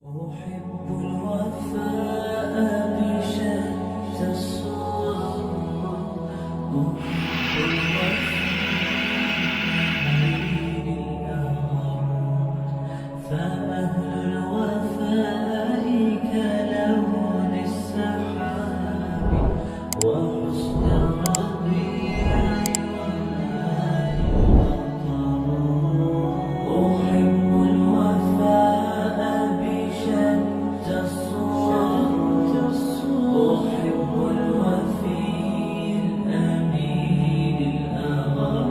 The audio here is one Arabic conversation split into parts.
أحب الوفاء بشتى الصور. أحب الوفاء بالأغر. فأهل الوفاء كلون السحاب وحسن الربيع وماء المطر. أحب الوفاء بشتى الصور. أحب الوفي الأمين الأغر.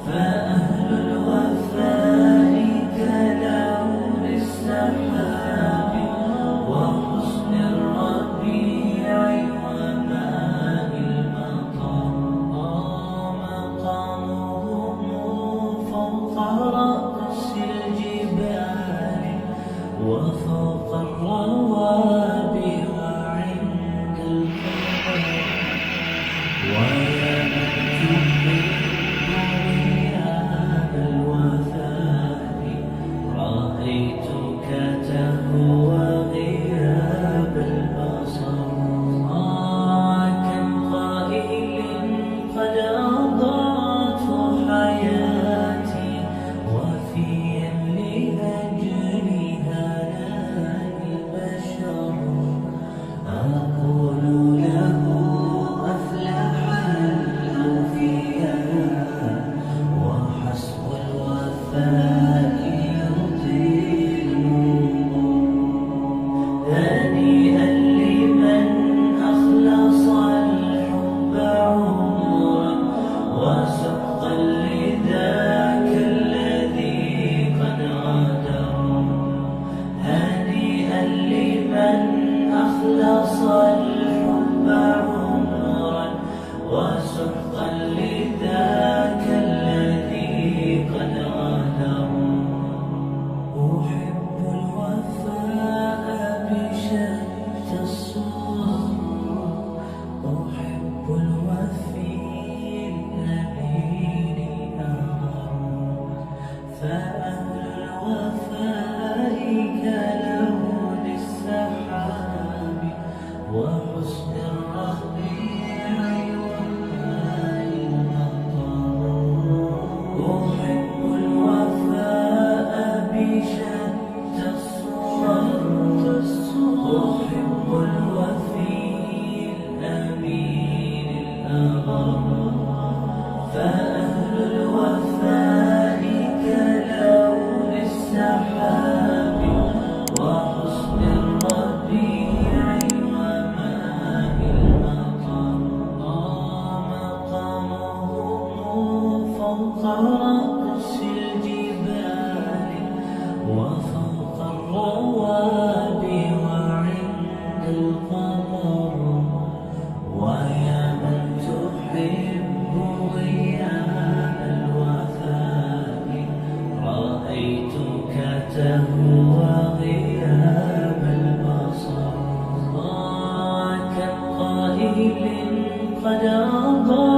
فأهل الوفاء كلون السحاب وحسن الربيع وماء المطر. مقامهم فوق رأس الجبال وفوق الروابي وعند القمر. ويا من تحب غياب الوفاء رأيتك تهوى غياب البصر. كم قائل قد أضاعت حياتي وفيا لأجلها نال البشر. أقول له أفلح الأوفياء وحسب الوفاء يطيل. هنيئا لمن أخلص الحب عمرا وسقا لذاك الذي قد غدر. هنيئا لمن أخلص الحب عمرا وسقا لذاك الذي قد غدر. أحب الوفاء بشتى الصور. أحب الوفي الأمين الأغر. فأهل الوفاء كلون السحاب وحسن الربيع وماء المطر. أحب الوفاء بشتى الصور. أحب الوفي الأمين الأغر. فأهل الوفاء كلون السحاب وحسن الربيع وماء المطر. مقامهم فوق رأس الجبال وفوق الروابي وعند القمر. ويا من تحب غياب الوفاء رأيتك تهوى غياب البصر. كم قائل قد أضاع